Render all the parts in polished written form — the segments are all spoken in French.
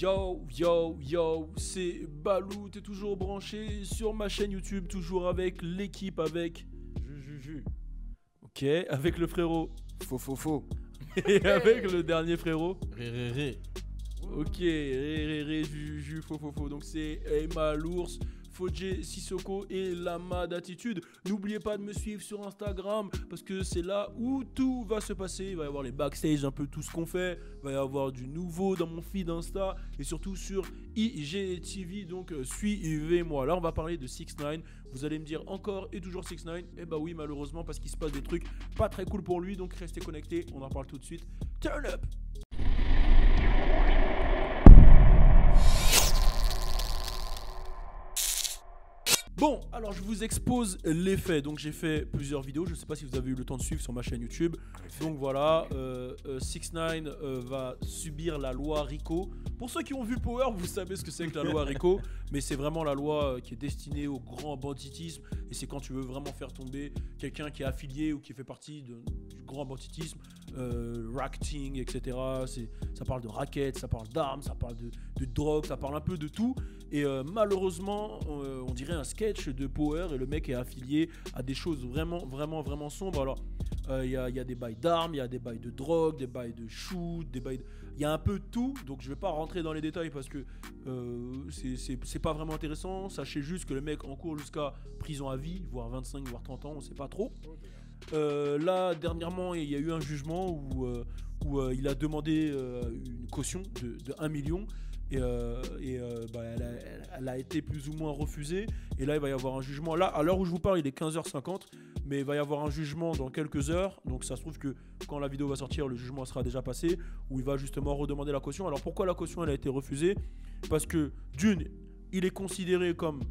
Yo, c'est Balou, t'es toujours branché sur ma chaîne YouTube, toujours avec l'équipe, avec Juju. Ok, avec le frérot. Faux. Et avec le dernier frérot. Ré. Ok, Ré, Juju, faux. Donc c'est Emma l'ours, Fodje Sissoko et Lama d'Attitude. N'oubliez pas de me suivre sur Instagram parce que c'est là où tout va se passer. Il va y avoir les backstage, un peu tout ce qu'on fait. Il va y avoir du nouveau dans mon feed Insta et surtout sur IGTV. Donc suivez-moi. Là, on va parler de 6ix9ine. Vous allez me dire encore et toujours 6ix9ine. Eh bah oui, malheureusement, parce qu'il se passe des trucs pas très cool pour lui. Donc restez connectés. On en parle tout de suite. Turn up! Bon, alors je vous expose les faits. Donc j'ai fait plusieurs vidéos, je ne sais pas si vous avez eu le temps de suivre sur ma chaîne YouTube. Donc voilà, 6ix9ine va subir la loi RICO. Pour ceux qui ont vu Power, vous savez ce que c'est que la loi RICO. Mais c'est vraiment la loi qui est destinée au grand banditisme. Et c'est quand tu veux vraiment faire tomber quelqu'un qui est affilié ou qui fait partie du grand banditisme, racketing, etc. Ça parle de raquettes, ça parle d'armes, ça parle de drogue, ça parle un peu de tout. Et malheureusement, on dirait un sketch de Power et le mec est affilié à des choses vraiment sombres. Alors, il y a des bails d'armes, il y a des bails de drogue, des bails de shoot, il y a un peu de tout. Donc, je vais pas rentrer dans les détails parce que c'est pas vraiment intéressant. Sachez juste que le mec encourt jusqu'à prison à vie, voire 25, voire 30 ans, on sait pas trop. Là, dernièrement, il y a eu un jugement où il a demandé une caution de 1 million. Elle a été plus ou moins refusée. Et là, il va y avoir un jugement. Là, à l'heure où je vous parle, il est 15h50. Mais il va y avoir un jugement dans quelques heures. Donc, ça se trouve que quand la vidéo va sortir, le jugement sera déjà passé. Où il va justement redemander la caution. Alors, pourquoi la caution elle a été refusée? Parce que, d'une, il est considéré comme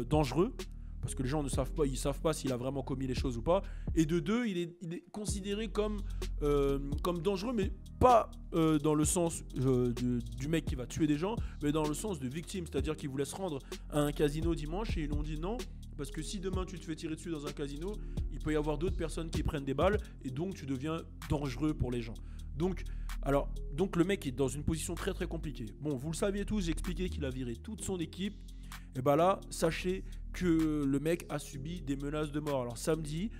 dangereux. Parce que les gens ne savent pas, ils savent pas s'il a vraiment commis les choses ou pas. Et de deux, il est considéré comme dangereux, mais pas dans le sens du mec qui va tuer des gens, mais dans le sens de victime. C'est-à-dire qu'il voulait se rendre à un casino dimanche et ils lui ont dit non, parce que si demain tu te fais tirer dessus dans un casino, il peut y avoir d'autres personnes qui prennent des balles et donc tu deviens dangereux pour les gens. Donc le mec est dans une position très compliquée. Bon, vous le saviez tous, j'ai expliqué qu'il a viré toute son équipe. Et bah là, sachez que le mec a subi des menaces de mort. Alors samedi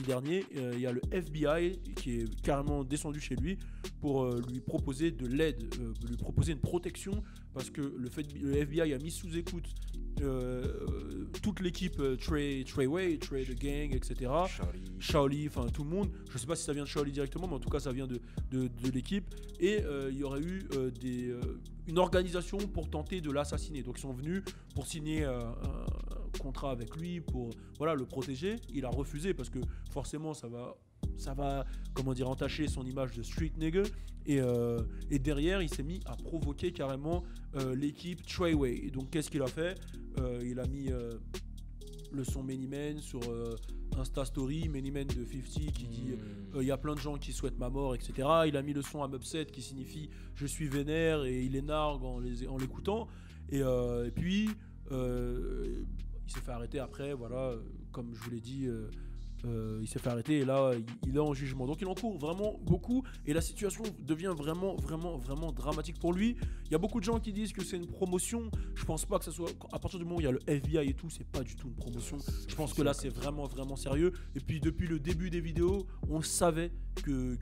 dernier, il y a le FBI qui est carrément descendu chez lui pour lui proposer de l'aide, lui proposer une protection parce que le FBI a mis sous écoute toute l'équipe Treyway, Trey the Gang, etc. Shaoli, enfin tout le monde. Je sais pas si ça vient de Shaoli directement, mais en tout cas ça vient de l'équipe. Et il y aurait eu une organisation pour tenter de l'assassiner. Donc ils sont venus pour signer un contrat avec lui pour le protéger. Il a refusé parce que forcément ça va entacher son image de street nigger. Et derrière il s'est mis à provoquer carrément l'équipe Treyway. Et donc qu'est-ce qu'il a fait? Il a mis le son Many Men sur Insta Story, Many Men de 50 qui dit il y a plein de gens qui souhaitent ma mort, etc. Il a mis le son I'm Upset qui signifie je suis vénère et il est nargue en l'écoutant. Et puis il s'est fait arrêter après, comme je vous l'ai dit. Il s'est fait arrêter et là il est en jugement, donc il encourt vraiment beaucoup et la situation devient vraiment dramatique pour lui. Il y a beaucoup de gens qui disent que c'est une promotion. Je pense pas que ça soit, à partir du moment où il y a le FBI et tout, c'est pas du tout une promotion. Je pense que là c'est vraiment sérieux. Et puis depuis le début des vidéos, on savait que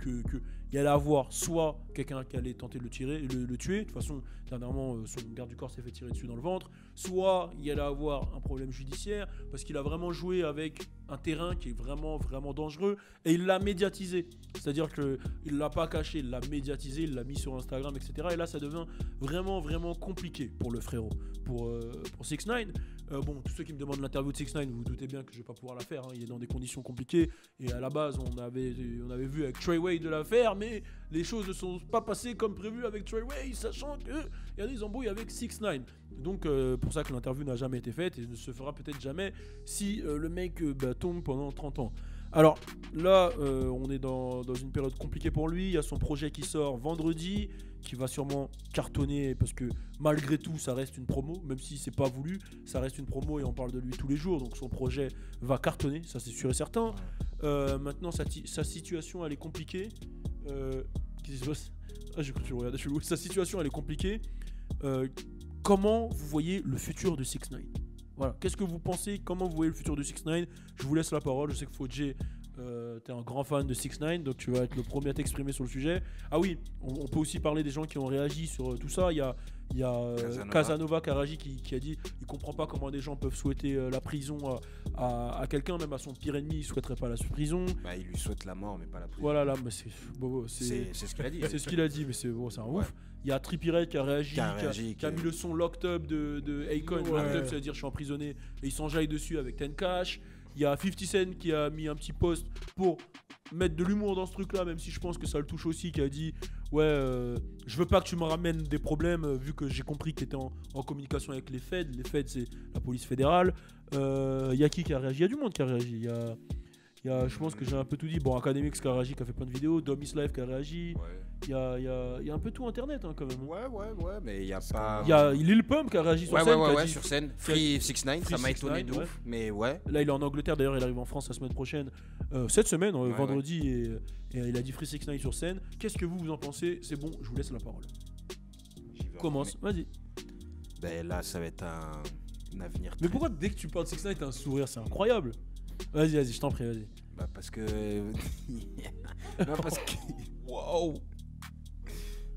il allait avoir soit quelqu'un qui allait tenter de le tuer. De toute façon, dernièrement, son garde du corps s'est fait tirer dessus dans le ventre. Soit il allait avoir un problème judiciaire parce qu'il a vraiment joué avec un terrain qui est vraiment dangereux et il l'a médiatisé. C'est-à-dire qu'il l'a pas caché, il l'a médiatisé, il l'a mis sur Instagram, etc. Et là, ça devient vraiment compliqué pour le frérot, pour 6ix9ine. Bon, tous ceux qui me demandent l'interview de 6ix9ine, vous vous doutez bien que je vais pas pouvoir la faire. Il est dans des conditions compliquées et à la base, on avait vu avec Treyway de la faire, mais les choses ne sont pas passées comme prévu avec Treyway, sachant qu'il y a des embrouilles avec 6ix9ine. Donc pour ça que l'interview n'a jamais été faite et ne se fera peut-être jamais si le mec tombe pendant 30 ans. Alors là, on est dans une période compliquée pour lui. Il y a son projet qui sort vendredi, qui va sûrement cartonner parce que malgré tout, ça reste une promo. Même si c'est pas voulu, ça reste une promo et on parle de lui tous les jours. Donc son projet va cartonner, ça c'est sûr et certain. Maintenant, sa situation, elle est compliquée. Qu'est-ce qui se passe ? Ah, j'ai cru que tu le regardais chelou. Sa situation, elle est compliquée. Comment vous voyez le futur de 6ix9ine? Voilà. Qu'est-ce que vous pensez? Comment vous voyez le futur de 6ix9ine? Je vous laisse la parole. Je sais que Fodjé, t'es un grand fan de 6ix9ine, donc tu vas être le premier à t'exprimer sur le sujet. Ah oui, on peut aussi parler des gens qui ont réagi sur tout ça. Il y a Casanova qui a réagi, qui a dit il comprend pas comment des gens peuvent souhaiter la prison à quelqu'un, même à son pire ennemi, il souhaiterait pas la prison. Bah, il lui souhaite la mort, mais pas la prison. Voilà, là, mais c'est ce qu'il a dit. C'est ce qu'il a dit, mais c'est bon, c'est un ouf. Il y a Trippie Redd qui a réagi, qui a mis le son Locked Up de Akon. Ouais. Locked Up, ça veut dire je suis emprisonné, et il s'enjaille dessus avec Ten Cash. Il y a 50 Cent qui a mis un petit post pour mettre de l'humour dans ce truc-là, même si je pense que ça le touche aussi, qui a dit ouais, je veux pas que tu me ramènes des problèmes, vu que j'ai compris que tu étais en communication avec les Feds. Les Feds, c'est la police fédérale. Il y a qui a réagi? Il y a du monde qui a réagi. Je pense que j'ai un peu tout dit. Bon, Academics qui a réagi, qui a fait plein de vidéos. Domis Life qui a réagi. Ouais. Il y a un peu tout internet, hein, quand même. Ouais, mais il y a pas. Il y a Lil Pump qui a réagi sur scène. Ouais, sur scène. Free 6ix9ine, ça m'a étonné de ouf. Mais ouais. Là, il est en Angleterre, d'ailleurs, il arrive en France la semaine prochaine. Cette semaine, vendredi, et il a dit Free 6ix9ine sur scène. Qu'est-ce que vous en pensez? C'est bon, je vous laisse la parole. Commence, vas-y. Ben là, ça va être un avenir. Mais pourquoi dès que tu parles de 6ix9ine, t'as un sourire? C'est incroyable. Vas-y, je t'en prie, vas-y. Bah parce que... non, parce que... Wow.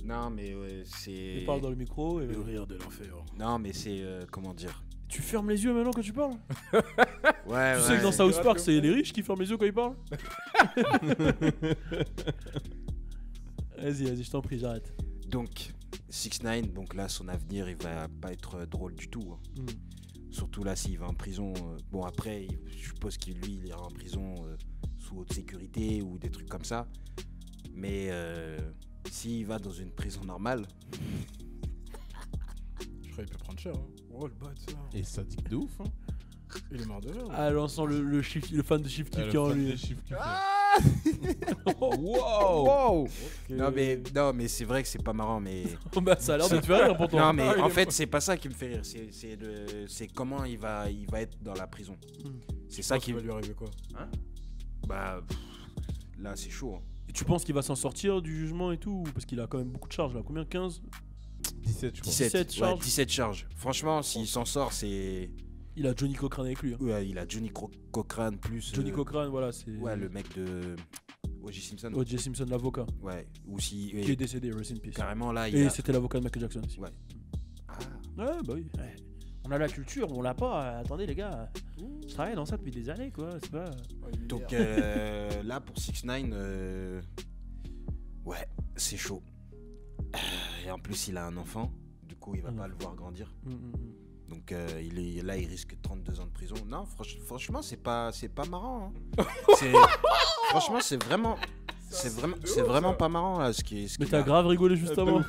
Non, mais c'est... Tu parles dans le micro et... Le rire de l'enfer. Non, mais c'est... comment dire? Tu fermes les yeux maintenant quand tu parles? Ouais, Tu sais que dans South Park, c'est les riches qui ferment les yeux quand ils parlent? Vas-y, je t'en prie, j'arrête. Donc, 6ix9ine, donc là, son avenir, il va pas être drôle du tout. Hein. Surtout là, s'il va en prison. Bon, après, je suppose qu'il lui, il ira en prison sous haute sécurité ou des trucs comme ça. Mais s'il va dans une prison normale... Je crois qu'il peut prendre cher. Hein. Oh, le bâtard. Et ça dit de ouf, hein. Il est mort de rire. Ah, là, on sent le fan de Shift Kick qui est en lui. Wow. Okay. Non, mais c'est vrai que c'est pas marrant, mais... Bah, ça a l'air de te faire rire pour toi. Non, mais en fait, c'est pas ça qui me fait rire. C'est comment il va être dans la prison. C'est ça qui va lui arriver quoi? Hein? Bah, là, c'est chaud. Hein. Et tu penses qu'il va s'en sortir du jugement et tout? Parce qu'il a quand même beaucoup de charges là. Combien? 15? 17, je crois. 17 charges. Ouais, 17 charges. Franchement, s'il s'en sort, c'est... Il a Johnny Cochran avec lui. Hein. Ouais, il a Johnny Cochran plus... Johnny Cochran, voilà, c'est... Ouais, le mec de... O.J. Simpson. O.J. Simpson, l'avocat. Ouais, ou si... Qui est décédé, rest in peace. Carrément, là, Et c'était l'avocat de Michael Jackson aussi. Ouais. Ah. Ouais, bah oui. Ouais. On a la culture, on l'a pas. Attendez, les gars. Je travaille dans ça depuis des années, quoi. C'est pas... Donc là, pour 6ix9ine, ouais, c'est chaud. Et en plus, il a un enfant. Du coup, il va pas le voir grandir. Donc il risque 32 ans de prison. Non, franchement, c'est pas marrant. Hein. Franchement, c'est vraiment pas marrant là, Mais t'as grave rigolé juste avant.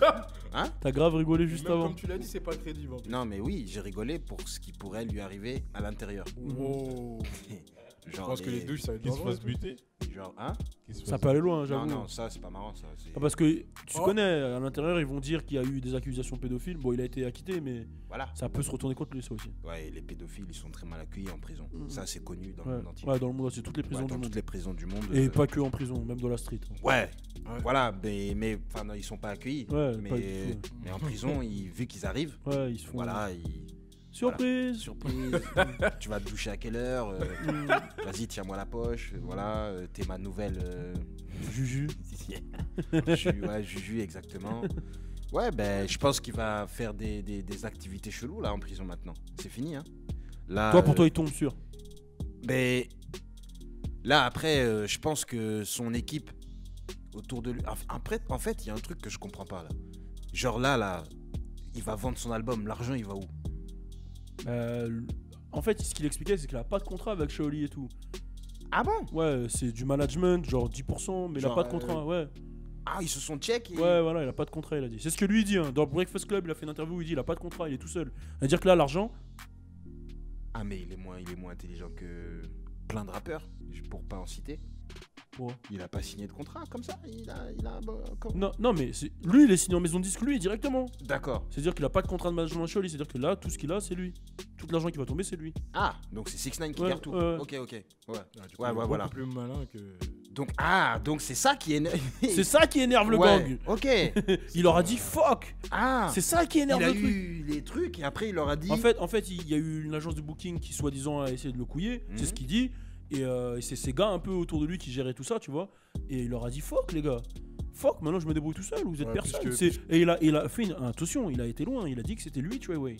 Hein? T'as grave rigolé juste Même avant. comme tu l'as dit, c'est pas crédible. Non, mais oui, j'ai rigolé pour ce qui pourrait lui arriver à l'intérieur. Wow. Je Genre pense que les douches, ça va être Qu'il se dangereux. fasse buter. Genre, hein? Ça peut aller loin, j'avoue. Non, ça, c'est pas marrant, ça. Ah, parce que tu connais, à l'intérieur, ils vont dire qu'il y a eu des accusations pédophiles. Bon, il a été acquitté, mais Voilà. ça peut se retourner contre lui, ça aussi. Ouais, et les pédophiles, ils sont très mal accueillis en prison. Ça, c'est connu dans le monde entier. Ouais, dans le monde entier, toutes les prisons Ouais, du dans monde. toutes les prisons du monde. Et pas que en prison, même dans la street. Ouais, voilà, mais enfin, non, ils sont pas accueillis. Ouais, mais, pas du tout, mais en prison, vu qu'ils arrivent, Ouais, ils se font. voilà, Surprise. surprise. Tu vas te doucher à quelle heure? Vas-y, tiens-moi la poche. Voilà, t'es ma nouvelle. Juju. Juju, exactement. Ouais, ben, je pense qu'il va faire des activités cheloues là en prison maintenant. C'est fini, hein. Là, Toi, pour toi, il tombe sûr. Ben, là, après, je pense que son équipe autour de lui. Après, en fait, il y a un truc que je comprends pas là. Genre là, il va vendre son album. L'argent, il va où? En fait, ce qu'il expliquait, c'est qu'il a pas de contrat avec Shaoli et tout. Ah bon? Ouais, c'est du management, genre 10%, mais il a Genre, pas de contrat, ouais. Ah, ils se sont check. Ouais, voilà, il a pas de contrat, il a dit. C'est ce que lui il dit, hein. Dans Breakfast Club, il a fait une interview où il dit il a pas de contrat, il est tout seul. C'est-à-dire que là, l'argent. Ah, mais il est moins intelligent que plein de rappeurs, pour pas en citer. Pourquoi? Il a pas signé de contrat comme ça. Il a Non, mais lui, il est signé en maison de disque, lui, directement. D'accord. C'est-à-dire qu'il a pas de contrat de management Shaoli, c'est-à-dire que là, tout ce qu'il a, c'est lui. Tout l'argent qui va tomber, c'est lui. Ah, donc c'est 6ix9ine qui Ouais, gère tout. ouais. Ok. Ouais. Du coup, Ouais, il est voilà. beaucoup plus malin que. Donc c'est ça qui énerve. C'est ça qui énerve le gang. Ok. Il leur a dit fuck. Ah. C'est ça qui énerve Il a le truc. eu les trucs et après il leur a dit. En fait, il y a eu une agence de booking qui soi-disant a essayé de le couiller. C'est ce qu'il dit. Et c'est ces gars un peu autour de lui qui géraient tout ça, tu vois. Et il leur a dit fuck les gars. Fuck, maintenant je me débrouille tout seul, vous êtes Ouais, personne. puisque- Et il a fait attention, il a été loin. Il a dit que c'était lui Treyway.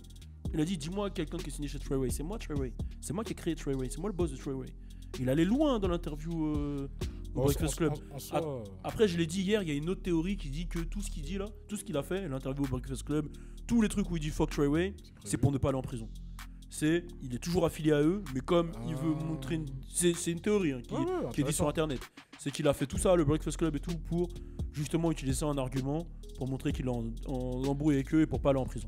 Il a dit dis-moi quelqu'un qui est signé chez Treyway. C'est moi Treyway. C'est moi qui ai créé Treyway. C'est moi le boss de Treyway. Il allait loin dans l'interview au Breakfast Club. En soi, Après, je l'ai dit hier, il y a une autre théorie qui dit que tout ce qu'il dit là, tout ce qu'il a fait, l'interview au Breakfast Club, tous les trucs où il dit fuck Treyway, c'est pour ne pas aller en prison. Il est toujours affilié à eux, mais comme il veut montrer c'est une théorie hein, qui est dit sur internet. C'est qu'il a fait tout ça, le Breakfast Club et tout, pour justement utiliser ça en argument, pour montrer qu'il est en embrouille avec eux et pour pas aller en prison.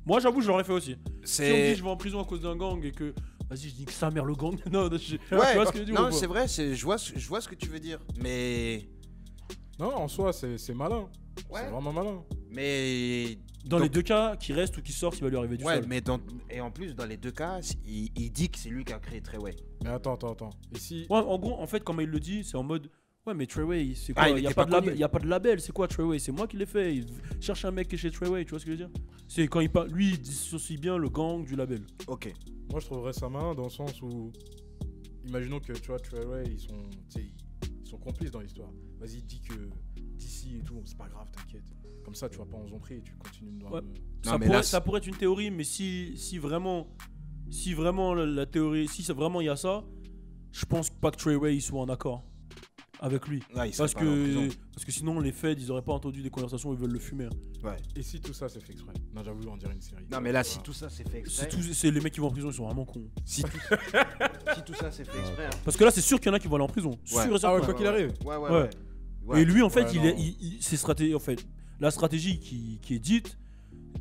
Moi, j'avoue, je l'aurais fait aussi. Si on me dit je vais en prison à cause d'un gang et que vas-y, je dis que sa mère le gang. Non, tu vois ce que je veux dire. Non, c'est vrai, je vois ce que tu veux dire. Mais. Non, en soi, c'est malin. Ouais. C'est vraiment malin. Mais. Dans les deux cas, qu'il reste ou qu'il sorte, il va lui arriver du sol. Mais et en plus, dans les deux cas, il dit que c'est lui qui a créé Treyway. Mais attends. Et si... Ouais, en gros, en fait, comment il le dit, c'est en mode ouais, mais Treyway, c'est quoi? il Il n'y a, était pas a pas de label, c'est quoi Treyway? C'est moi qui l'ai fait. Il cherche un mec qui est chez Treyway, tu vois ce que je veux dire? C'est quand il parle, lui, il dissocie bien le gang du label. Ok. Moi, je trouverais ça malin dans le sens où, imaginons que tu vois, Treyway, ils sont complices dans l'histoire. Vas-y, dis que d'ici et tout, c'est pas grave, t'inquiète. Comme ça, tu vas pas en zombie et tu continues de Ouais. Non, Ça pourrait être une théorie, mais si vraiment la théorie, si vraiment il y a ça, je pense pas que Treyway il soit en accord avec lui. Ouais, il serait pas en prison. Parce que sinon les Feds ils auraient pas entendu des conversations où ils veulent le fumer. Hein. Ouais. Et si tout ça, c'est fait exprès? Non, j'avoue, on dirait une série. Non, mais là, si tout ça c'est fait exprès. C'est les mecs qui vont en prison, ils sont vraiment cons. Si tout ça c'est fait exprès. Hein. Parce que là c'est sûr qu'il y en a qui vont aller en prison. Ouais. Sûr et certain. Ah ouais, quoi qu'il arrive. Ouais. Et lui en fait, Ouais, non. ses stratégies, en fait, la stratégie qui est dite,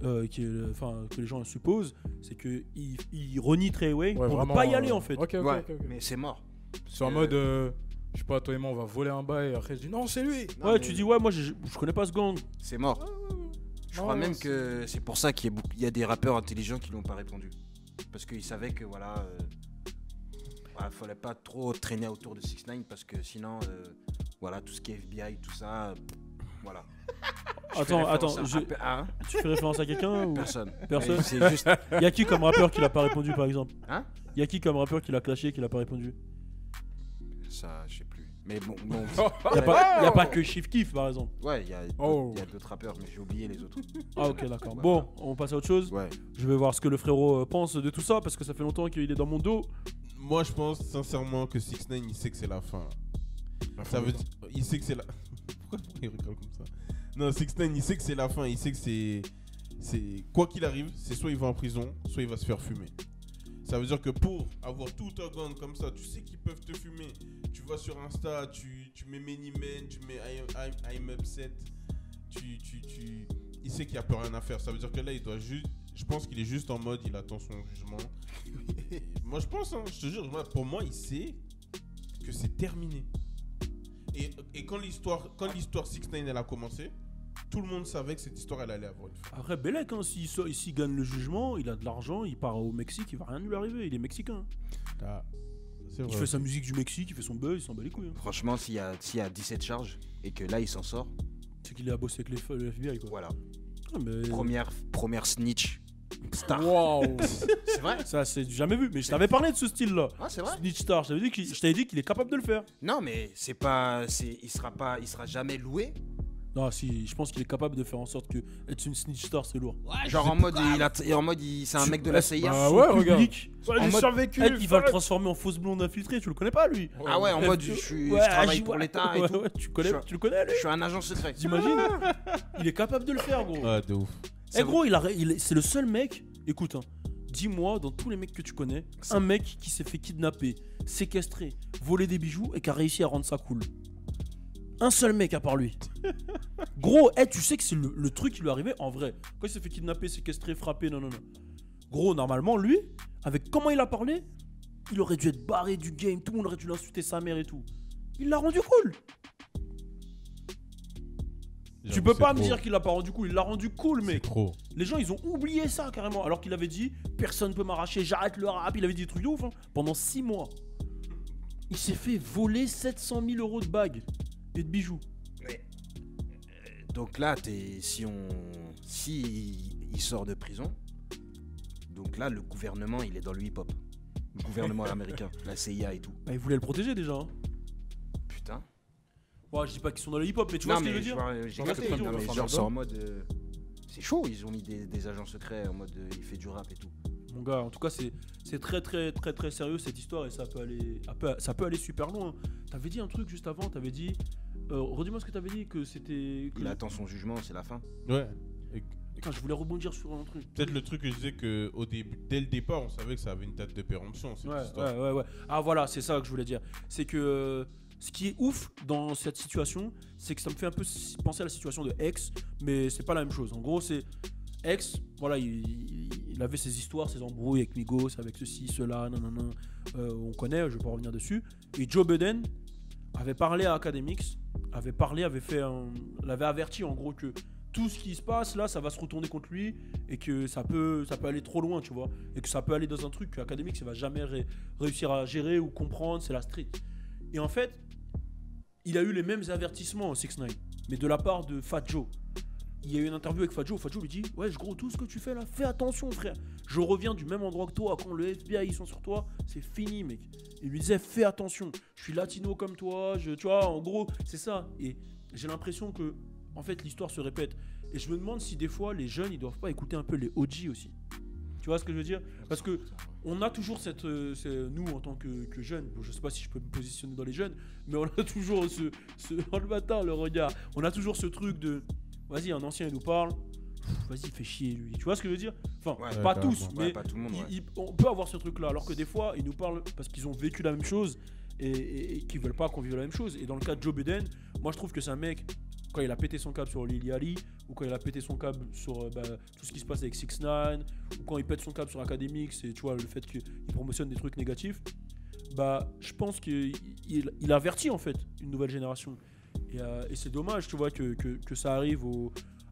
que les gens supposent, c'est que il renie Treyway pour ne pas y aller en fait. Ok. Ouais. Mais c'est mort. C'est en mode, je sais pas, toi et moi, on va voler un bail et après je dis non, c'est lui. Non, Ouais, mais tu dis ouais, moi je connais pas ce gang. C'est mort. Je crois même que c'est pour ça qu'il y a des rappeurs intelligents qui lui ont pas répondu. Parce qu'ils savaient que voilà, fallait pas trop traîner autour de 6ix9ine parce que sinon, voilà, tout ce qui est FBI, tout ça, voilà. Attends, Hein? tu fais référence à quelqu'un ou Personne. Personne. Mais c'est juste. Y a qui comme rappeur qui l'a pas répondu par exemple? Hein? Y a qui comme rappeur qui l'a clashé qui l'a pas répondu? Ça, je sais plus. Mais bon. Y a pas que Chief Keef par exemple. Ouais, il y a d'autres rappeurs, mais j'ai oublié les autres. Ah ok d'accord. Bon, on passe à autre chose. Ouais. Je vais voir ce que le frérot pense de tout ça parce que ça fait longtemps qu'il est dans mon dos. Moi, je pense sincèrement que 6ix9ine, il sait que c'est la fin. Ça veut dire, il sait que c'est la. Pourquoi il rigole comme ça? Non, 6ix9ine, il sait que c'est la fin. Il sait que c'est quoi qu'il arrive, c'est soit il va en prison, soit il va se faire fumer. Ça veut dire que pour avoir tout un gang comme ça, tu sais qu'ils peuvent te fumer. Tu vas sur Insta, tu mets Many Men, tu mets I'm upset. Il sait qu'il n'y a plus rien à faire. Ça veut dire que là, il doit juste. Je pense qu'il est juste en mode, il attend son jugement. Moi, je pense, hein, je te jure, pour moi, il sait que c'est terminé. Et quand l'histoire 6ix9ine elle a commencé, tout le monde savait que cette histoire elle allait avoir une fin. Après Belek, hein, s'il gagne le jugement, il a de l'argent, il part au Mexique, il va rien lui arriver, il est mexicain. C'est Il vrai. fait sa musique du Mexique, il fait son buzz, il s'en bat les couilles. Hein. Franchement, s'il y a 17 charges et que là, il s'en sort, C'est qu'il a bossé avec le FBI quoi. voilà. Ah, mais... Première snitch star. Waouh. C'est vrai? Ça c'est jamais vu, mais je t'avais parlé de ce style là. Ah, c'est vrai? Snitch Star, je t'avais dit qu'il est capable de le faire. Non, mais il sera jamais loué. Non, si, je pense qu'il est capable de faire en sorte que être une Snitch Star c'est lourd. Genre en mode, c'est un mec de la CIA. Bah ouais, regarde. En J'ai mode, survécu. il va le transformer en fausse blonde infiltrée, tu le connais pas lui. Ah ouais, en mode, je travaille pour l'État et tout. Ouais, tu le connais lui. Je suis un agent secret. T'imagines? Il est capable de le faire gros. Ouais, de ouf. Eh gros, c'est le seul mec. Écoute, hein, dis-moi dans tous les mecs que tu connais, un mec qui s'est fait kidnapper, séquestrer, voler des bijoux et qui a réussi à rendre ça cool. Un seul mec à part lui. Gros, tu sais que c'est le truc qui lui est arrivé en vrai. Quand il s'est fait kidnapper, séquestrer, frapper, non. Gros, normalement, lui, avec comment il a parlé, il aurait dû être barré du game, tout le monde aurait dû l'insulter sa mère et tout. Il l'a rendu cool. Tu peux pas me dire qu'il l'a pas rendu cool, il l'a rendu cool, C'est mec. trop. Les gens ils ont oublié ça carrément, alors qu'il avait dit personne peut m'arracher, j'arrête le rap, il avait dit des trucs de ouf hein, pendant 6 mois. il s'est fait voler 700 000 euros de bagues et de bijoux. Donc là, si il sort de prison, donc là, le gouvernement, il est dans le hip-hop. Le gouvernement américain, la CIA et tout. Bah, il voulait le protéger déjà. Hein. Putain. Ouais, je dis pas qu'ils sont dans le hip-hop, mais tu vois ce que je veux dire. J'ai capté, capté, genre, mais enfin, genre, c'est en mode. C'est chaud, ils ont mis des agents secrets en mode il fait du rap et tout. Mon gars, en tout cas, c'est très très très très sérieux cette histoire et ça peut aller super loin. T'avais dit un truc juste avant, t'avais dit. Redis-moi ce que t'avais dit, que c'était. Il attend son jugement, c'est la fin. Ouais. Putain, je voulais rebondir sur un truc. Peut-être le truc que je disais que dès le départ, on savait que ça avait une date de péremption. Cette histoire. Ouais. Ah voilà, c'est ça que je voulais dire. C'est que ce qui est ouf dans cette situation, c'est que ça me fait un peu penser à la situation de X, mais c'est pas la même chose. En gros, c'est X, voilà, il avait ses histoires, ses embrouilles avec Migos, avec ceci, cela, nanana. On connaît, je vais pas revenir dessus. Et Joe Budden avait parlé à Academics, l'avait averti en gros que tout ce qui se passe là, ça va se retourner contre lui et que ça peut aller trop loin, tu vois, et que ça peut aller dans un truc que Academics il va jamais réussir à gérer ou comprendre, c'est la street. Et en fait, il a eu les mêmes avertissements 6ix9ine, mais de la part de Fat Joe. Il y a eu une interview avec Fat Joe lui dit ouais gros, tout ce que tu fais là, fais attention frère, je reviens du même endroit que toi, quand le FBI ils sont sur toi, c'est fini mec. Il lui disait fais attention, je suis latino comme toi, tu vois, en gros c'est ça. Et j'ai l'impression que en fait l'histoire se répète et je me demande si des fois les jeunes ils doivent pas écouter un peu les OG aussi. Tu vois ce que je veux dire? Parce que on a toujours nous en tant que jeunes, bon, je sais pas si je peux me positionner dans les jeunes, mais on a toujours oh, le bâtard, le regard, on a toujours ce truc de vas-y, un ancien il nous parle, vas-y, fais chier lui. Tu vois ce que je veux dire? Enfin, pas tous, mais pas tout le monde, on peut avoir ce truc-là. Alors que des fois, ils nous parlent parce qu'ils ont vécu la même chose et qu'ils veulent pas qu'on vive la même chose. Et dans le cas de Joe Budden, moi je trouve que c'est un mec, quand il a pété son câble sur Lil Ali, ou quand il a pété son câble sur tout ce qui se passe avec 6ix9ine, ou quand il pète son câble sur Academics, et tu vois, le fait qu'il promotionne des trucs négatifs, je pense qu'il avertit en fait une nouvelle génération. Et c'est dommage, tu vois, que ça arrive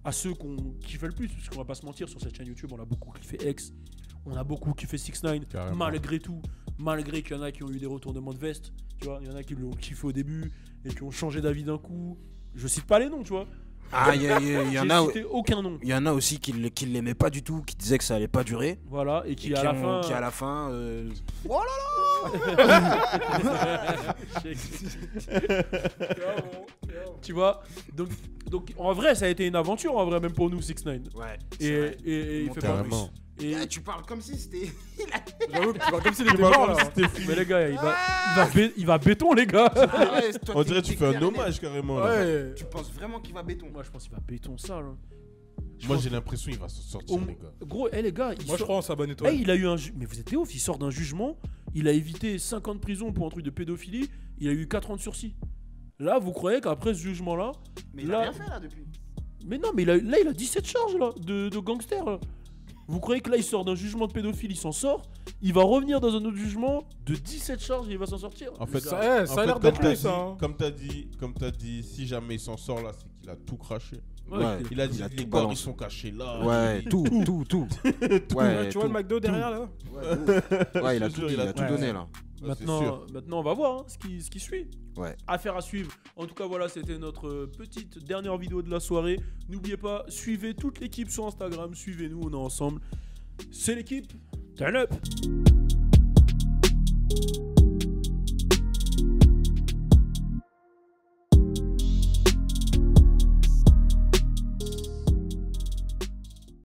à ceux qu'on kiffe le plus, parce qu'on va pas se mentir, sur cette chaîne YouTube, on a beaucoup kiffé X, on a beaucoup kiffé 6ix9ine, malgré tout, malgré qu'il y en a qui ont eu des retournements de veste, tu vois, il y en a qui l'ont kiffé au début et qui ont changé d'avis d'un coup. Je cite pas les noms, tu vois. Ah, il y en a. J'ai cité aucun nom. Il y en a aussi qui l'aimaient pas du tout, qui disaient que ça allait pas durer. Voilà, et qui à la fin. Oh là là. Tu vois, donc en vrai ça a été une aventure en vrai, même pour nous 6ix9ine. Ouais. Et il fait pas plus. Et tu parles comme si c'était. J'avoue que tu parles comme s'il était mort là. Mais les gars, il va béton les gars. On dirait que tu fais un hommage carrément. Ouais. Tu penses vraiment qu'il va béton? Moi je pense qu'il va béton ça là. Moi j'ai l'impression qu'il va s'en sortir les gars. Gros, les gars, moi je crois en sa bonne étoile. Il a eu mais vous êtes des ouf, il sort d'un jugement, il a évité 5 ans de prison pour un truc de pédophilie, il a eu 4 ans de sursis. Là, vous croyez qu'après ce jugement là, mais il a rien fait là depuis. Mais non, mais il a 17 charges là de gangster là. Vous croyez que là il sort d'un jugement de pédophile, il s'en sort, il va revenir dans un autre jugement de 17 charges et il va s'en sortir? En fait, ça a l'air d'être plus ça. Comme t'as dit, si jamais il s'en sort là, c'est qu'il a tout craché. Ouais, il a dit les corps ils sont cachés là. Ouais, tout. Ouais, tu vois le McDo derrière là? Ouais, il a tout donné là. Maintenant, on va voir ce qui suit. Ouais. Affaire à suivre. En tout cas, voilà, c'était notre petite dernière vidéo de la soirée. N'oubliez pas, suivez toute l'équipe sur Instagram. Suivez-nous, on est ensemble. C'est l'équipe. Turn up.